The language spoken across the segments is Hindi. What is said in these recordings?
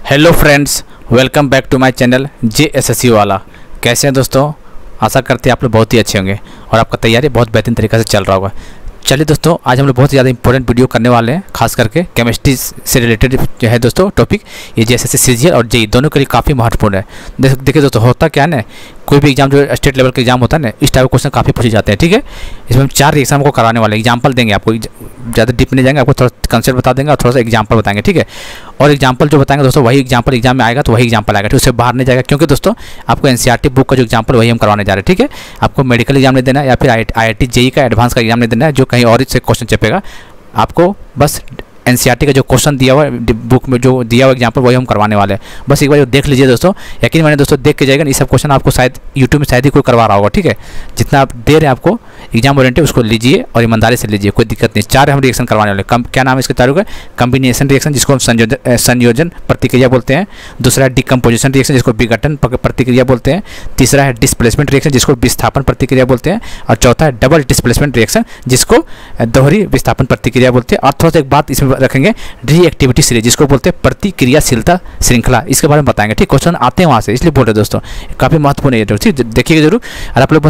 Hello friends, welcome back to my channel JSSC वाला। कैसे हैं दोस्तों? आशा करते हैं आप लोग बहुत ही अच्छे होंगे और आपका तैयारी बहुत बेहतरीन तरीके से चल रहा होगा। चलिए दोस्तों, आज हम लोग बहुत ज़्यादा इंपॉर्टेंट वीडियो करने वाले हैं, खास करके केमिस्ट्री से रिलेटेड जो है दोस्तों टॉपिक। ये JSSC CGL और JEE दोनों के लिए काफ़ी महत्वपूर्ण है। देखिए दोस्तों, होता क्या है ना, कोई भी एग्जाम जो स्टेट लेवल के एग्जाम होता है ना, इस टाइप के क्वेश्चन काफ़ी पूछे जाते हैं। ठीक है, इसमें हम 4 एग्जाम को कराने वाले एग्जाम्पल देंगे आपको, ज़्यादा डीप नहीं जाएंगे, आपको थोड़ा कंसेप्ट बता देंगे और थोड़ा सा एग्जाम्पल बताएंगे। ठीक है, और एग्जाम्पल जो बताएंगे दोस्तों, वही एग्जाम्पल एग्जाम में आएगा तो वही एग्जाम्पल आएगा, ठीक, उससे बाहर नहीं जाएगा। क्योंकि दोस्तों आपको NCERT बुक का जो एग्जाम्पल वही हम करवाने जा रहे हैं। ठीक है, आपको मेडिकल एग्जाम नहीं देना है या फिर IIT JEE का एडवांस का एग्जाम नहीं देना है, जो कहीं और से क्वेश्चन चपेगा। आपको बस NCERT का जो क्वेश्चन दिया हुआ है बुक में, जो दिया हुआ एग्जाम्पल वही हम करवाने वाले हैं। बस एक बार देख लीजिए दोस्तों, यकीन मैंने दोस्तों देख के जाएगा। ये सब क्वेश्चन आपको शायद यूट्यूब में शायद ही कोई करवा रहा होगा। ठीक है, जितना आप दे रहे हैं आपको एग्जाम ओरिएंटेड, उसको लीजिए और ईमानदारी से लीजिए, कोई दिक्कत नहीं। 4 हम रिएक्शन करवाने वाले। क्या नाम है इसके चारों का? कम्बिनेशन रिएक्शन, जिसको हम संयोजन प्रतिक्रिया बोलते हैं। दूसरा है डिकम्पोजिशन रिएक्शन, जिसको विघटन प्रतिक्रिया बोलते हैं। तीसरा है डिस्प्लेसमेंट रिएक्शन, जिसको विस्थापन प्रतिक्रिया बोलते हैं। और चौथा है डबल डिस्प्लेसमेंट रिएक्शन, जिसको दोहरी विस्थापन प्रतिक्रिया बोलते हैं। और थोड़ा सा एक बात इसमें रखेंगे, रिएक्टिविटी सीरीज, जिसको बोलते हैं प्रतिक्रियाशीलता श्रृंखला, इसके बारे में बताएंगे। ठीक, क्वेश्चन आते हैं वहाँ से, इसलिए बोल रहे दोस्तों, काफ़ी महत्वपूर्ण है। ठीक, देखिएगा जरूर। और आप लोग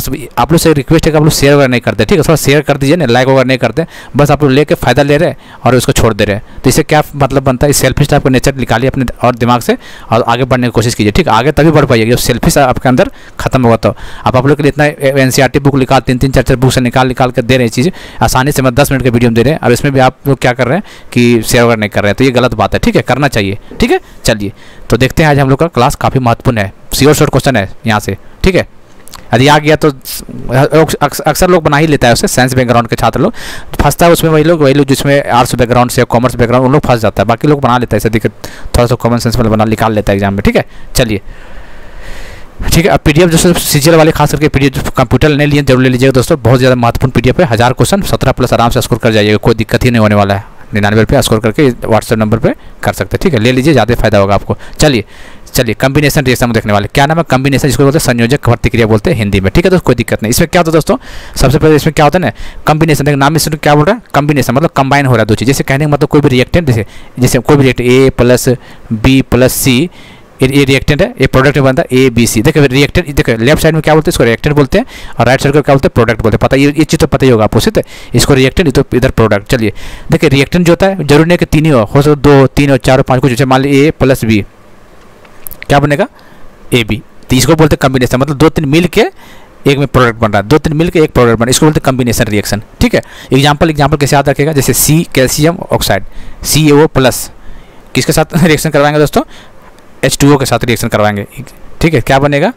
से रिक्वेस्ट है कि आप लोग शेयर वगैरह नहीं करते। ठीक है, थोड़ा शेयर कर दीजिए ना, लाइक वगैरह नहीं करते, बस आप लोग लेके फ़ायदा ले रहे हैं और उसको छोड़ दे रहे हैं। तो इससे क्या मतलब बनता है? सेल्फिश टाइप का नेचर निकालिए अपने और दिमाग से और आगे बढ़ने की कोशिश कीजिए। ठीक, आगे तभी बढ़ पाइएगा जब सेल्फिश आपके अंदर खत्म होगा। तो आप लोग के लिए इतना NCERT बुक निकाल 3-3, 4-4 बुक से निकाल कर दे रहे हैं चीज़ें आसानी से। मैं 10 मिनट के वीडियो में दे रहे हैं और इसमें भी आप लोग क्या कर रहे हैं कि शेयर वगैरह नहीं कर रहे हैं, तो ये गलत बात है। ठीक है, करना चाहिए। ठीक है, चलिए तो देखते हैं। आज हम लोग का क्लास काफ़ी महत्वपूर्ण है, शॉर्ट क्वेश्चन है यहाँ से। ठीक है, यदि आ गया तो अक्सर लोग बना ही लेता है उससे। साइंस बैकग्राउंड के छात्र लोग फंसता है उसमें, वही लोग जिसमें आर्ट्स बैकग्राउंड से कॉमर्स बैकग्राउंड, उन लोग फंस जाता है। बाकी लोग बना लेता है, ऐसे दिक्कत थोड़ा सा कॉमन सेंस में बना निकाल लेता है एग्जाम में। ठीक है, चलिए ठीक है। अब PDF जो CGL वाले खास करके PDF कंप्यूटर नहीं लिए जरूर ले लीजिएगा दोस्तों, बहुत ज़्यादा महत्वपूर्ण PDF है। 1000 क्वेश्चन 17+ आराम से स्कोर कर जाइएगा, कोई दिक्कत ही नहीं होने वाला है। 99 रुपये स्कोर करके WhatsApp नंबर पे कर सकते हैं। ठीक है, ले लीजिए, ज़्यादा फायदा होगा आपको। चलिए कम्बिनेशन रिएक्शन हम देखने वाले। क्या नाम है? कम्बिनेशन, जिसको बोलते हैं संयोजक प्रतिक्रिया बोलते हैं हिंदी में। ठीक है, तो कोई दिक्कत नहीं। इसमें क्या होता है दोस्तों, सबसे पहले इसमें क्या होता है ना, कम्बिनेशन। देखिए नाम में क्या बोल रहा है? कम्बिनेशन मतलब कंबाइन हो रहा है दो चीज़। जैसे कहने का मतलब कोई भी रिएक्टेंट, जैसे कोई भी रिएक्टेंट A + B + C, ये रिएक्टेंट है, ये प्रोडक्ट में बनता है ABC। देखिए रिएक्टेंट, देखिए लेफ्ट साइड में क्या बोलते हैं? इसको रिएक्टेंट बोलते हैं और राइट साइड को क्या बोलते हैं? प्रोडक्ट बोलते हैं। पता ये चीज़ तो पता ही होगा आपको, सिर्फ इसको रिएक्टेंट, तो इधर प्रोडक्ट। चलिए देखिए, रिएक्टेंट जो होता है जरूरी नहीं कि 3 ही हो सकता 2, 3 और 4 और 5 कुछ। जैसे मान लीजिए A + B, क्या बनेगा? AB। तो इसको बोलते हैं कम्बिनेशन, मतलब 2-3 मिल के एक में प्रोडक्ट बन रहा है, 2-3 मिल के एक प्रोडक्ट बन रहा है, इसको बोलते हैं कम्बिनेशन रिएक्शन। ठीक है, एग्जाम्पल कैसे याद रखेगा? जैसे C कैल्शियम ऑक्साइड, CaO+, किसके साथ रिएक्शन करवाएंगे दोस्तों? H2O के साथ रिएक्शन करवाएंगे। ठीक है, क्या बनेगा?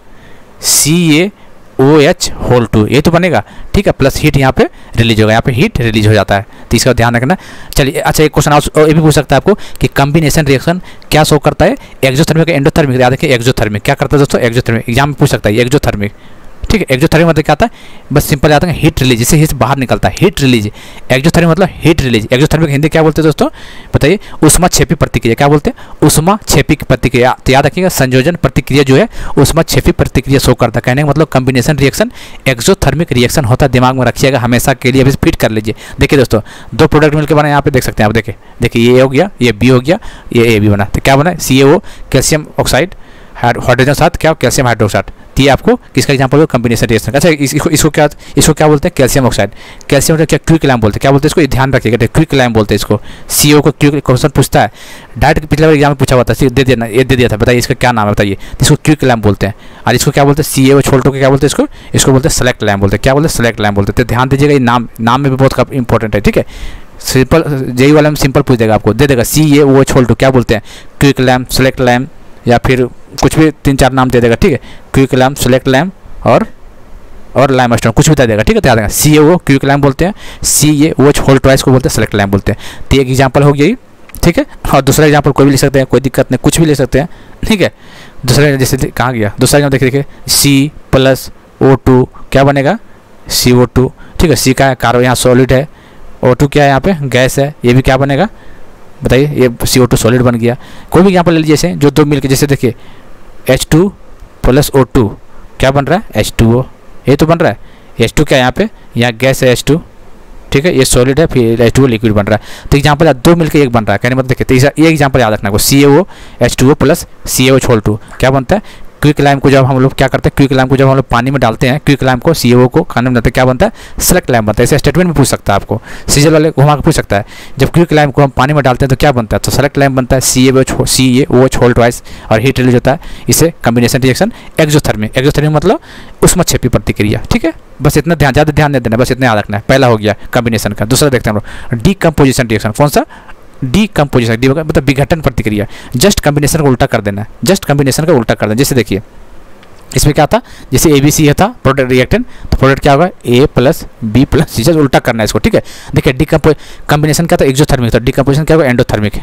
CaOH2, ये तो बनेगा। ठीक है, प्लस हीट यहाँ पे रिलीज होगा, यहाँ पे हीट रिलीज हो जाता है, तो इसका ध्यान रखना। चलिए अच्छा, एक क्वेश्चन ये भी पूछ सकता है आपको कि कम्बिनेशन रिएक्शन क्या शो करता है? एक्सोथर्मिक या एंडोथर्मिक? याद रखिए एक्सोथर्मिक। क्या करता है दोस्तों? एक्सोथर्मिक। एग्जाम में पूछ सकता है एक्सोथर्मिक। ठीक है, एक्सोथर्मिक मतलब क्या आता है? बस सिंपल याद है, हीट रिलीज, जिससे हीट बाहर निकलता है, हीट रिलीज। एक्सोथर्मिक मतलब हीट रिलीज। एक्सोथर्मिक हिंदी क्या बोलते हैं दोस्तों? बताइए। ऊष्माक्षेपी प्रतिक्रिया। क्या बोलते हैं? ऊष्माक्षेपी प्रतिक्रिया। तो याद रखिएगा, संयोजन प्रतिक्रिया जो है ऊष्माक्षेपी प्रतिक्रिया शो करता है। कहने का मतलब कम्बिनेशन रिएक्शन एक्सोथर्मिक रिएक्शन होता है। दिमाग में रखिएगा हमेशा के लिए, अभी फिट कर लीजिए। देखिए दोस्तों, 2 प्रोडक्ट मिलकर बना, यहाँ पे देख सकते हैं आप। देखिए ये हो गया, ये B हो गया, ये AB बना। तो क्या बना? CaO कैल्शियम ऑक्साइड, हाइड्रोजन साथ क्या? Calcium hydroxide. तो ये आपको किसका एग्जांपल हो? Combination reaction. अच्छा, इसको क्या बोलते हैं? Calcium oxide. कैल्शियम क्या? क्विक लैम्प बोलते हैं। क्या बोलते हैं इसको? ध्यान रखिएगा, क्विक लैम्प बोलते हैं इसको। CO को क्विक, क्वेश्चन पूछता है डायरेक्ट, पिछले बार एग्जाम में पूछा हुआ था, दे दिया था। बताइए इसका क्या नाम है? बताइए। इसको क्विक लैम्प बोलते हैं। और इसको क्या बोलते हैं? CaO छोड़ के क्या बोलते हैं इसको बोलते हैं सेलेक्ट लैम्प बोलते हैं। क्या बोलते हैं? सेलेक्ट लैम्प बोलते हैं। तो ध्यान दीजिएगा, ये नाम में भी बहुत इंपॉर्टेंट है। ठीक है, सिंपल JEE वाला में सिंपल पूछ देगा आपको, दे देगा CaO छोड़, क्या बोलते हैं? क्विक लैम्प, सेलेक्ट लैम्प, या फिर कुछ भी 3-4 नाम दे देगा। ठीक है, क्विक लैम्प, सेलेक्ट लैम्प और लाइमस्टोन, कुछ भी बता देगा। ठीक है, तो याद रखना, CaO क्विक लैम्प बोलते हैं, CaOH होल ट्वाइस को बोलते हैं सेलेक्ट लैम्प बोलते हैं। तो एक एग्जांपल हो गई। ठीक है, और दूसरा एग्जांपल कोई भी ले सकते हैं, कोई दिक्कत नहीं, कुछ भी ले सकते हैं। ठीक है, दूसरा जैसे कहाँ गया दूसरा एग्जाम्पल? देखिए C+O2 क्या बनेगा? CO2। ठीक है, C का है कार्बन, यहाँ सॉलिड है, O2 क्या है? यहाँ पे गैस है, ये भी क्या बनेगा? बताइए, ये CO2 सॉलिड बन गया। कोई भी एग्जांपल ले लीजिए, जैसे जो 2 मिलकर, जैसे देखिए H2 + O2 क्या बन रहा है? H2O। ये तो बन रहा है। H2 क्या है यहाँ पे? यहाँ गैस है H2, ठीक है, ये सॉलिड है, फिर H2O लिक्विड बन रहा है। तो एग्जाम्पल दो मिलकर एक बन रहा है, कहने मतलब देखिए, तो ये एग्जाम्पल याद रखना है, CaO H2O प्लस CaO2 क्या बनता है, क्विक लाइम को जब हम लोग क्या करते हैं, क्विक लाइम को जब हम लोग पानी में डालते हैं, क्विक लाइम को CaO को खाने में डालते हैं, क्या बनता है, सेलेक्ट लाइम बनता है। ऐसे स्टेटमेंट में पूछ सकता है आपको, सीजल वाले घुमा के पूछ सकता है, जब क्विक लाइम को हम पानी में डालते हैं तो क्या बनता है, तो सेलेक्ट लाइम बनता है, CaOH होल ट्वाइस, और हीट रिलीज होता है, इसे कम्बिनेशन रिएक्शन एक्सोथर्मिक। एक्सोथर्मिक मतलब उष्मक्षेपी प्रतिक्रिया, ठीक है। बस इतना ज़्यादा ध्यान नहीं देना, बस इतना याद रखना है। पहला हो गया कम्बिनेशन का। दूसरा देखते हैं हम लोग डीकम्पोजिशन रिएक्शन। कौन सा, डीकम्पोजिशन, डी मतलब विघटन प्रतिक्रिया। जस्ट कम्बिनेशन को उल्टा कर देना है, जस्ट कम्बिनेशन का उल्टा कर देना। जैसे देखिए इसमें क्या था, जैसे ABC था प्रोडक्ट रिएक्टेंट, तो प्रोडक्ट क्या होगा, A plus B plus C, उल्टा करना है इसको, ठीक है। देखिए कम्बिनेशन क्या था, एक्सोथर्मिक था, डीकम्पोजिशन क्या होगा, एंडोथर्मिक।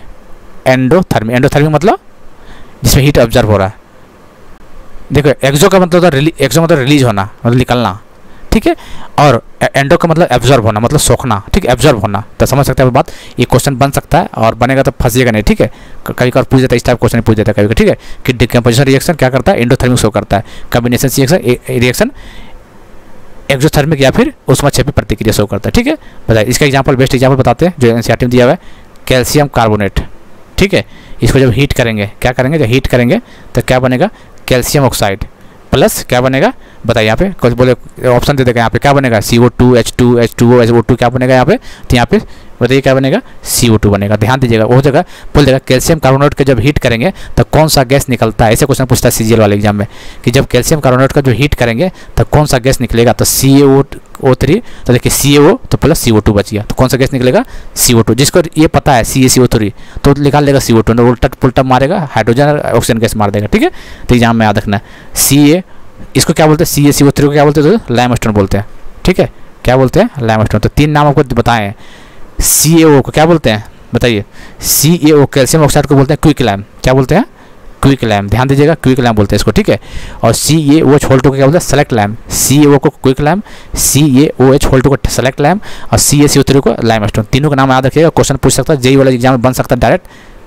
एंडोथर्मिक मतलब जिसमें हीट ऑब्जर्व हो रहा है। देखो एक्सो का मतलब होता है एक्सो मतलब रिलीज होना, मतलब निकलना, ठीक है। और एंडो का मतलब एब्जॉर्ब होना, मतलब सोखना, ठीक है, एब्जॉर्ब होना। तो समझ सकते हैं बात, ये क्वेश्चन बन सकता है और बनेगा तो फंसिएगा नहीं, ठीक है। कभी कभी पूछ देता है, इस टाइप क्वेश्चन पूछ देता है कभी, ठीक है, कि डिकम्पोजिशन रिएक्शन क्या करता है, एंडोथर्मिक शो करता है, कम्बिनेशन रिएक्शन एक्सोथर्मिक या फिर उष्मक्षेपी प्रतिक्रिया शो करता है, ठीक है। बताइए इसका एग्जाम्पल, बेस्ट एग्जाम्पल बताते हैं जो एनसीईआरटी में दिया हुआ है, कैल्शियम कार्बोनेट, ठीक है। इसको जब हीट करेंगे, क्या करेंगे, जब हीट करेंगे तो क्या बनेगा, कैल्शियम ऑक्साइड प्लस क्या बनेगा, बताइए यहाँ पे कुछ बोले ऑप्शन दे देगा, यहाँ पे क्या बनेगा, CO2 H2 H2O SO2 क्या बनेगा यहाँ पे, तो यहाँ पे बताइए क्या बनेगा, CO2 बनेगा। ध्यान दीजिएगा, वो जगह बोल देगा कैल्शियम कार्बोनेट का जब हीट करेंगे तो कौन सा गैस निकलता है। ऐसे क्वेश्चन पूछता है सीजीएल वाले एग्जाम में कि जब कैल्शियम कार्बोनेट का जो हीट करेंगे तो कौन सा गैस निकलेगा, तो CaO3, तो देखिए CaO तो प्लस CO2 बच गया, तो कौन सा गैस निकलेगा, CO2। जिसको ये पता है CaCO3 तो निकाल लेगा CO2, उल्टा पुल्टा मारेगा, हाइड्रोजन और ऑक्सीजन गैस मार देगा, ठीक है। तो एग्जाम में याद रखना है CA, इसको क्या बोलते हैं, CaCO3 को क्या बोलते हैं, तो लाइमस्टोन बोलते हैं, ठीक है, क्या बोलते हैं, लाइमस्टोन। तो तीन नाम आपको बताएं। CaO को क्या बोलते हैं, बताइए, CaO कैल्शियम ऑक्साइड को बोलते हैं क्विक लाइम, क्या बोलते हैं, क्विक लाइम। ध्यान दीजिएगा, क्विक लाइम बोलते हैं इसको, ठीक है। और CaOH होल 2 को क्या बोलते हैं, सेलेक्ट लाइम। CaO को क्विक लाइम, CaOH होल 2 को सेलेक्ट लाइम, और CaCO3 को लाइमस्टोन। तीनों का नाम याद रखिएगा, क्वेश्चन पूछ सकता है, जेईई वाला एग्जाम में बन सकता है डायरेक्ट।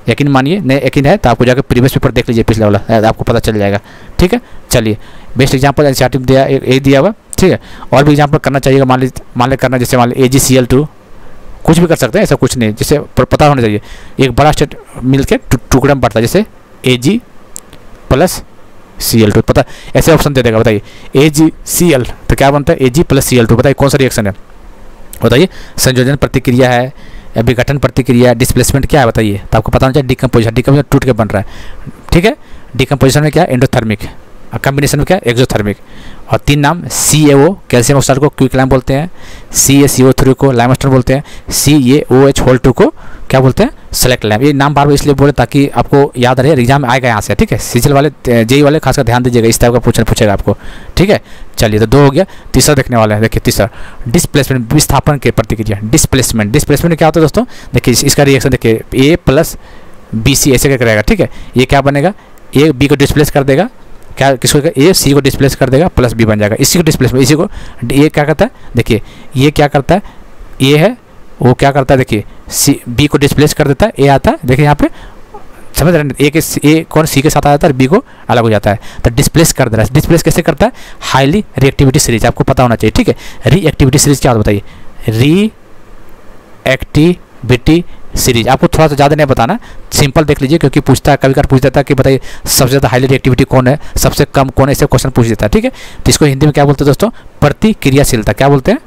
यकीन मानिए, नहीं यकीन है तो आपको जाकर प्रीवियस पेपर देख लीजिए, पिछले वाला, आपको पता चल जाएगा, ठीक है। चलिए बेस्ट एग्जाम्पल एनसीईआरटी में दिया, एक दिया हुआ, ठीक है। और भी एग्जाम्पल करना चाहिएगा, मान लीजिए करना, जैसे मान लीजिए AgCl2, कुछ भी कर सकते हैं, ऐसा कुछ नहीं, जैसे पता होना चाहिए। एक बड़ा स्टेट मिल के टुकड़ा में बढ़ता है, जैसे Ag प्लस Cl2, पता ऐसे ऑप्शन दे देगा, बताइए AgCl तो क्या बनता है, Ag प्लस Cl2, बताइए कौन सा रिएक्शन है, बताइए संयोजन प्रतिक्रिया है, विघटन प्रतिक्रिया, डिस्प्लेसमेंट क्या है, बताइए। तो आपको पता होना चाहिए डिकम्पोजिशन टूट के बन रहा है, ठीक है। डिकम्पोजिशन में क्या है, एंडोथर्मिक, कम्बिनेशन में क्या है, एक्सोथर्मिक। और तीन नाम, CaO कैल्शियम ऑक्साइड को क्विक लाइम बोलते हैं, CaCO3 को लाइमस्टोन बोलते हैं, CaOH होल 2 को क्या बोलते हैं, सेलेक्ट लाइम। ये नाम बार बार इसलिए बोले ताकि आपको याद रहे, एग्जाम में आएगा यहाँ से, ठीक है। सीजीएल वाले, जेईई वाले खासकर ध्यान दीजिएगा, इस टाइप का पूछेगा आपको, ठीक है। चलिए तो 2 हो गया, तीसरा देखने वाला है, देखिए तीसरा डिस्प्लेसमेंट, विस्थापन की प्रतिक्रिया, डिस्प्लेसमेंट। डिस्प्लेसमेंट क्या होता है दोस्तों, देखिए इसका रिएक्शन देखिए, A प्लस BC ऐसे क्या रहेगा, ठीक है। ये क्या बनेगा, A B को डिस्प्लेस कर देगा, क्या किसको, A C को डिस्प्लेस कर देगा, प्लस B बन जाएगा। इसी को डिस्प्लेसमेंट, इसी को ये क्या करता है, देखिए ये क्या करता है, A है वो क्या करता है, देखिए B को डिस्प्लेस कर देता है, A आता है, देखिए यहाँ पे समझ रहे हैं, A कौन C के साथ आ जाता है, B को अलग हो जाता है, तो डिस्प्लेस कर दे रहा है। डिस्प्लेस कैसे करता है, हाईली रिएक्टिविटी सीरीज, आपको पता होना चाहिए, ठीक है। रिएक्टिविटी सीरीज क्या होता है, बताइए, रिएक्टिविटी सीरीज आपको थोड़ा सा ज़्यादा नहीं बताना, सिंपल देख लीजिए, क्योंकि पूछता है कभी कभी पूछ देता है कि बताइए सबसे ज़्यादा हाईली रिएक्टिविटी कौन है, सबसे कम कौन है, ऐसे क्वेश्चन पूछ देता है, ठीक है। तो इसको हिंदी में क्या बोलते हैं दोस्तों, प्रतिक्रियाशीलता, क्या बोलते हैं,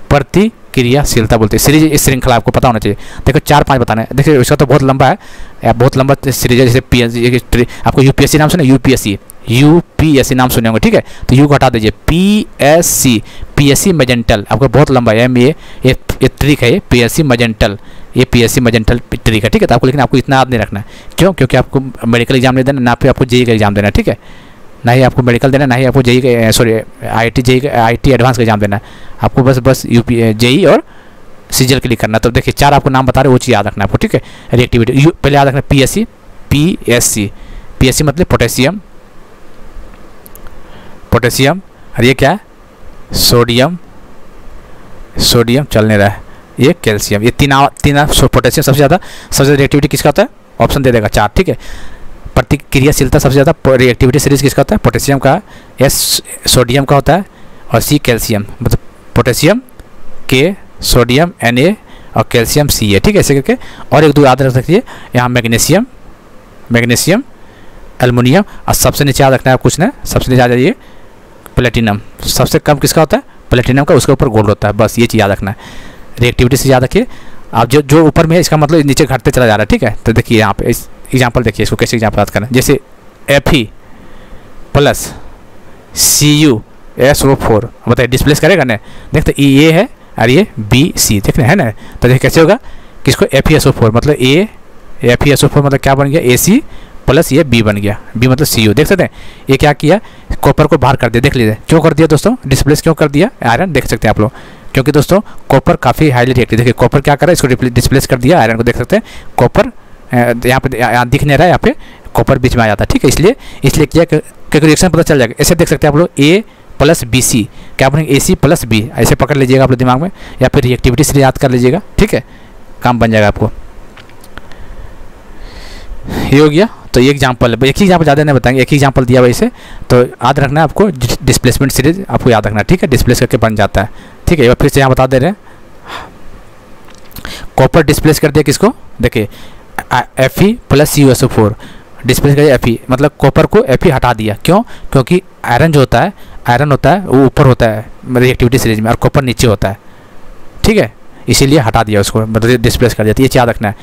प्रतिक्रियाशीलता बोलते हैं। सीरीज इस श्रृंखला आपको पता होना चाहिए। देखो 4-5 बताना है, देखिए इसका तो बहुत लंबा है, बहुत लंबा सीरीज है। जैसे PSC, आपको UPSC नाम सुने, यूपीएससी नाम सुने होंगे, ठीक है। तो यू को हटा दीजिए, PSC मैजेंटल, आपको बहुत लंबा है, ये ट्रिक है, ये PSC मैजेंटल, ये PSC मैजेंटल ट्रिक है, ठीक है। तो आपको, लेकिन आपको इतना याद नहीं रखना है, क्यों, क्योंकि आपको मेडिकल एग्जाम नहीं देना, ना फिर आपको जेईई का एग्जाम देना है, ठीक है। ना ही आपको मेडिकल देना, ना ही आपको जेईई, सॉरी IIT एडवांस का एग्जाम देना है, आपको बस जेईई और सीजीएल के लिए करना। तो देखिए 4 आपको नाम बता रहे, वो चीज़ याद रखना है आपको, ठीक है। रिएक्टिविटी पहले याद रखना, PSC मतलब पोटेशियम, और ये क्या है, सोडियम चलने रहा है, ये कैल्शियम, ये तीन पोटेशियम सबसे ज़्यादा रिएक्टिविटी किसका होता है, ऑप्शन दे देगा 4, ठीक है। प्रतिक्रियाशीलता सबसे ज़्यादा रिएक्टिविटी सीरीज किसका होता है? पोटेशियम का, एस सोडियम का होता है और सी कैल्शियम, मतलब पोटेशियम के, सोडियम Na और कैल्शियम सी है, ठीक है, ऐसे करके। और एक दो याद रख सकिए, यहाँ मैग्नीशियम, एल्युमिनियम, और सबसे नीचे याद रखना है आप कुछ ना, सबसे नीचे आ जाइए प्लेटिनम। सबसे कम किसका होता है? प्लेटिनम का, उसके ऊपर गोल्ड होता है, बस ये चीज़ याद रखना है। रिएक्टिविटी से याद रखिए आप, जो ऊपर में है इसका मतलब नीचे घटते चला जा रहा है, ठीक है। तो देखिए यहाँ पे इस एग्जाम्पल देखिए, इसको कैसे एग्जाम्पल याद करना है। जैसे Fe प्लस CuSO4, बताइए डिस्प्लेस करेगा ना, देखते ये है और ये BC, देख रहे हैं ना। तो देखिए कैसे होगा, किसको? FeSO4, मतलब FeSO4 मतलब क्या बन गया? AC प्लस ये B बन गया, B मतलब Cu, देख सकते हैं। ये क्या किया? कॉपर को बाहर कर दिया, देख लीजिए क्यों कर दिया दोस्तों, डिस्प्लेस क्यों कर दिया आयरन, देख सकते हैं आप लोग। क्योंकि दोस्तों कॉपर काफ़ी हाईली रिएक्टिव, देखिए कॉपर क्या कर रहा है, इसको डिस्प्लेस कर दिया आयरन को, देख सकते हैं। कॉपर यहाँ पे दिख नहीं रहा है, यहाँ पे कॉपर बीच में आ जाता है, ठीक है। इसलिए किया क्योंकि रिएक्शन पता चल जाएगा। ऐसे देख सकते हैं आप लोग, A प्लस BC क्या बनेगा? AC प्लस B, ऐसे पकड़ लीजिएगा अपने दिमाग में, या फिर रिएक्टिविटी से याद कर लीजिएगा, ठीक है, काम बन जाएगा आपको। ये हो गया। तो ये एग्जाम्पल है, एक ही एग्जाम्पल ज़्यादा नहीं बताएंगे, एक ही एग्जाम्पल दिया वैसे, तो याद रखना है आपको, डिस्प्लेसमेंट सीरीज आपको याद रखना है, ठीक है, डिस्प्लेस करके बन जाता है, ठीक है। फिर से यहाँ बता दे रहे हैं, कॉपर डिस्प्लेस कर दिया किसको? देखिए Fe प्लस CuSO4 डिस्प्लेस कर दिया Fe, मतलब कॉपर को Fe हटा दिया, क्यों? क्योंकि आयरन जो होता है, वो ऊपर होता है रिएक्टिविटी सीरीज में, और कॉपर नीचे होता है, ठीक है, इसीलिए हटा दिया उसको, मतलब डिस्प्लेस कर दिया। ये याद रखना है।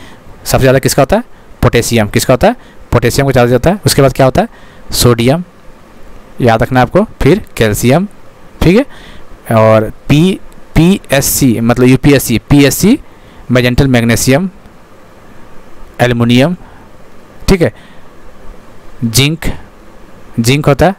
सबसे ज़्यादा किसका होता है? पोटेशियम, किसका होता है? पोटेशियम को ज़्यादा जाता है। उसके बाद क्या होता है? सोडियम, याद रखना है आपको, फिर कैल्शियम, ठीक है, और PSC मतलब UPSC, PSC मैजेंटल मैग्नीशियम, एल्युमिनियम, ठीक है, जिंक होता है,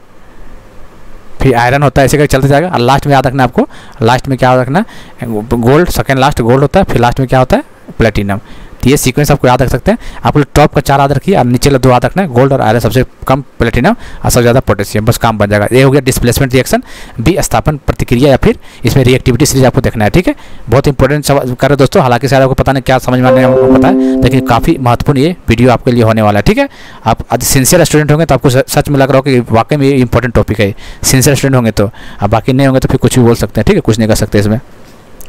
फिर आयरन होता है, ऐसे करके चलते जाएगा। और लास्ट में याद रखना आपको, लास्ट में क्या याद रखना? गोल्ड, सेकंड लास्ट गोल्ड होता है, फिर लास्ट में क्या होता है? प्लेटिनम। तो ये सीक्वेंस आपको याद रख सकते हैं। आप लोग टॉप का 4 याद रखिए और नीचे 2 याद रखना है, गोल्ड और आयरन, सबसे कम प्लेटिनम और सबसे ज़्यादा पोटेशियम, बस काम बन जाएगा। ये हो गया डिस्प्लेसमेंट रिएक्शन, विस्थापन प्रतिक्रिया, या फिर इसमें रिएक्टिविटी सीरीज आपको देखना है, ठीक है। बहुत इंपॉर्टेंट सवाल कर रहे दोस्तों, हालांकि शायद आपको पता नहीं क्या समझ में आने आपको पता है, लेकिन काफ़ी महत्वपूर्ण ये वीडियो आपके लिए होने वाला है, ठीक है। आप आज सिंसियर स्टूडेंट होंगे तो आपको सच में लग रहा हो कि वाकई में ये इंपॉर्टेंट टॉपिक है। सिंसियर स्टूडेंट होंगे तो, अब बाकी नहीं होंगे तो फिर कुछ भी बोल सकते हैं, ठीक है, कुछ नहीं कर सकते इसमें।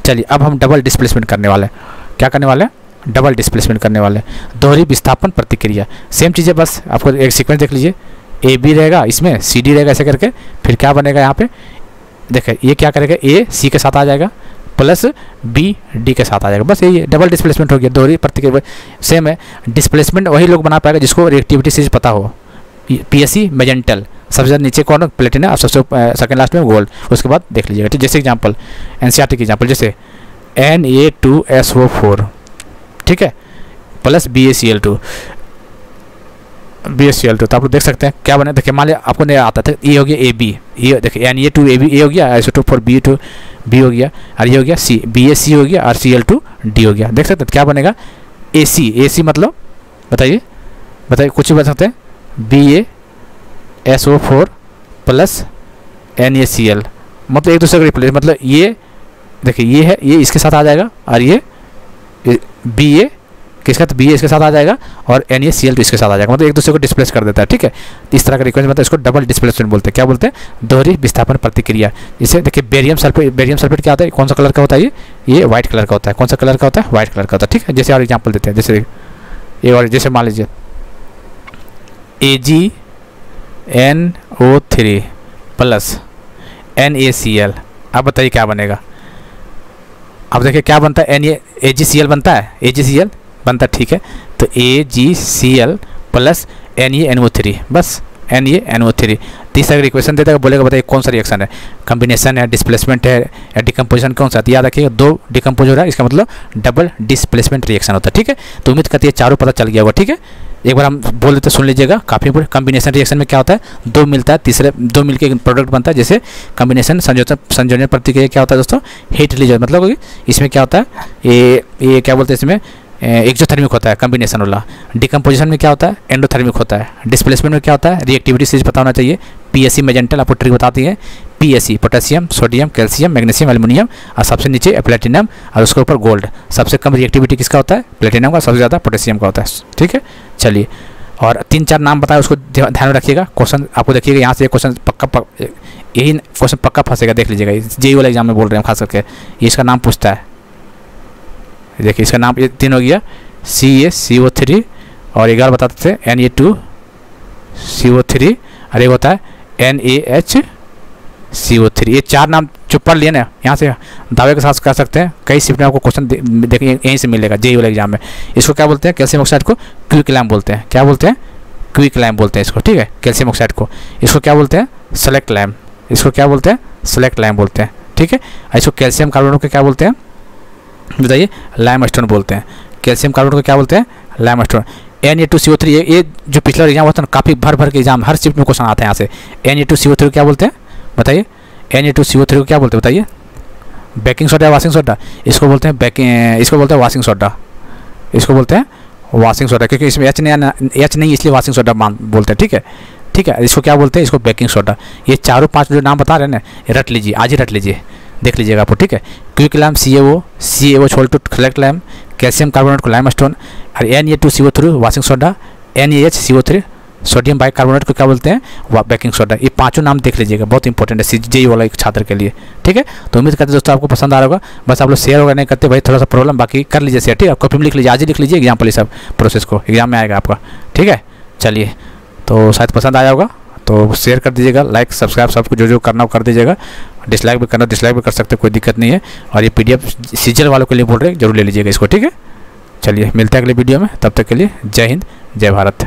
चलिए अब हम डबल डिस्प्लेसमेंट करने वाले हैं। क्या करने वाले हैं? डबल डिस्प्लेसमेंट करने वाले, दोहरी विस्थापन प्रतिक्रिया। सेम चीज़ें, बस आपको एक सीक्वेंस देख लीजिए, AB रहेगा, इसमें CD रहेगा, ऐसे करके फिर क्या बनेगा यहाँ पे? देखिए ये क्या करेगा? A C के साथ आ जाएगा प्लस B D के साथ आ जाएगा, बस यही है, डबल डिस्प्लेसमेंट हो गया, दोहरी प्रतिक्रिया। सेम है, डिस्प्लेसमेंट वही लोग बना पाएगा जिसको रिएक्टिविटी सीरीज पता हो। PSC मैजेंटल, सबसे ज़्यादा नीचे कौन? प्लेटिनम, और सबसे सेकंड लास्ट में गोल्ड। उसके बाद देख लीजिएगा, ठीक। जैसे एग्जाम्पल NCERT की एग्जाम्पल, जैसे Na2SO4, ठीक है, प्लस BaCl2, तो आप लोग देख सकते हैं क्या बने। देखिए मान लिया आपको नहीं आता था, ये हो गया AB, ये देखिए Na2AB ए हो गया, SO4 B हो गया, और ये हो गया C, BaC हो गया, और Cl2D हो गया। देख सकते हैं क्या बनेगा? AC मतलब बताइए कुछ भी बता सकते हैं, BaSO4 प्लस NaCl, मतलब एक दूसरे का रिप्लेस, मतलब ये देखिए ये है, ये इसके साथ आ जाएगा, और ये BA किसका? तो BA इसके साथ आ जाएगा, और NaCl2 इसके साथ आ जाएगा, मतलब एक दूसरे को डिस्प्लेस कर देता है, ठीक है। इस तरह का रिक्वेस्ट मतलब इसको डबल डिस्प्लेसमेंट बोलते हैं। क्या बोलते हैं? दोहरी विस्थापन प्रतिक्रिया। जैसे देखिए बेरियम सल्फेट क्या होता है? कौन सा कलर का होता है? ये व्हाइट कलर का होता है। कौन सा कलर का होता है? व्हाइट कलर का होता है, ठीक है। जैसे और एग्जाम्पल देते हैं, जैसे ये और जैसे मान लीजिए AgNO3 प्लस NaCl, अब बताइए क्या बनेगा? अब देखिए क्या बनता है? AgCl बनता है, AgCl बनता है, ठीक है। तो AgCl प्लस NaNO3, बस NaNO3। तीसरा इक्वेशन देता है, बोलेगा बताइए कौन सा रिएक्शन है? कॉम्बिनेशन है, डिस्प्लेसमेंट है, या डिकम्पोजिशन, कौन सा? याद रखिएगा 2 डिकम्पोज हो रहा है, इसका मतलब डबल डिस्प्लेसमेंट रिएक्शन होता है, ठीक है। तो उम्मीद करती है चारों पता चल गया होगा, ठीक है। एक बार हम बोल देते, सुन लीजिएगा, काफ़ी इंपॉर्टेंट। कॉम्बिनेशन रिएक्शन में क्या होता है? 2 मिलता है, तीसरे 2 मिलकर एक प्रोडक्ट बनता है। जैसे कॉम्बिनेशन संयोजन प्रतिक्रिया क्या होता है दोस्तों? हीट रिलीज, मतलब इसमें क्या होता है? ये क्या बोलते हैं इसमें? एक्सोथर्मिक होता है कॉम्बिनेशन वाला। डिकम्पोजिशन में क्या होता है? एंडोथर्मिक होता है। डिस्प्लेसमेंट में क्या होता है? रिएक्टिविटी सीरीज पता होना चाहिए। PSC मैजेंटल आपको ट्रिक बताती है। PSC potassium, sodium, calcium, magnesium, aluminium, और सबसे नीचे प्लेटिनम, और उसके ऊपर गोल्ड। सबसे कम रिएक्टिविटी किसका होता है? प्लेटिनम का। सबसे ज़्यादा पोटेशियम का होता है, ठीक है। चलिए और 3-4 नाम बताया, उसको ध्यान में रखिएगा। क्वेश्चन आपको देखिएगा यहाँ से क्वेश्चन यही क्वेश्चन पक्का फंसेगा, देख लीजिएगा। जेईई वाले एग्जाम में बोल रहे हैं खास करके, ये इसका नाम पूछता है। देखिए इसका नाम ये 3 हो गया, CaCO3 और एक बार बताते थे Na2CO3 और एक होता है NaHCO3। ये 4 नाम जो पढ़ लिए ना, यहाँ से दावे के साथ कह सकते हैं कई शिफ्ट में आपको क्वेश्चन देखिए यहीं से मिलेगा जेईई वाले एग्जाम में। इसको क्या बोलते हैं? कैल्शियम ऑक्साइड को क्विक लैम्प बोलते हैं। क्या बोलते हैं? क्विक लैम्प बोलते हैं इसको, ठीक है, कैल्शियम ऑक्साइड को। इसको क्या बोलते हैं? Select lamp. इसको क्या बोलते हैं? सेलेक्ट लैम्प बोलते हैं, ठीक है। इसको कैल्शियम कार्बोनेट को क्या बोलते हैं बताइए? लाइमस्टोन बोलते हैं। कैल्शियम कार्बोनेट को क्या बोलते हैं? लाइमस्टोन। Na2CO3 ये जो पिछला एग्जाम होता है ना, काफ़ी भर के एग्जाम हर शिफ्ट में क्वेश्चन आता है यहाँ से। Na2CO3 को क्या बोलते हैं बताइए? Na2CO3 को क्या बोलते हैं बताइए? बेकिंग सोडा या वॉशिंग सोडा? इसको बोलते हैं इसको बोलते हैं वॉशिंग सोडा। इसको बोलते हैं वॉशिंग सोडा, क्योंकि इसमें एच नहीं इसलिए वॉशिंग सोडा बोलते हैं, ठीक है, ठीक है। इसको क्या बोलते हैं? इसको बेकिंग सोडा। ये 4-5 जो नाम बता रहे हैं ना, रट लीजिए, आज ही रट लीजिए, देख लीजिएगा आपको, ठीक है। क्विक लैम्प CaO छोड़ to select lime, calcium carbonate को लाइमस्टोन और Na2CO3 washing soda, NaHCO3 sodium bicarbonate को क्या बोलते हैं? Baking soda. ये 5 नाम देख लीजिएगा, बहुत इंपॉर्टेंट है जेईई वाला एक छात्र के लिए, ठीक है। तो उम्मीद करते हैं दोस्तों आपको पसंद आ रहा होगा। बस आप लोग शेयर वगैरह नहीं करते भाई, थोड़ा सा प्रॉब्लम, बाकी कर लीजिए शेयर, ठीक है। कॉपी में लिख लीजिए, आज ही लिख लीजिए एग्जाम्पल, ये सब प्रोसेस को एग्जाम में आएगा आपका, ठीक है। चलिए, तो शायद पसंद आया होगा तो शेयर कर दीजिएगा, लाइक सब्सक्राइब सबको जो करना हो कर दीजिएगा। डिसलाइक भी करना डिसलाइक भी कर सकते, कोई दिक्कत नहीं है। और ये PDF सीजल वालों के लिए बोल रहे हैं, जरूर ले लीजिएगा इसको, ठीक है। चलिए मिलते हैं अगले वीडियो में, तब तक के लिए जय हिंद जय भारत।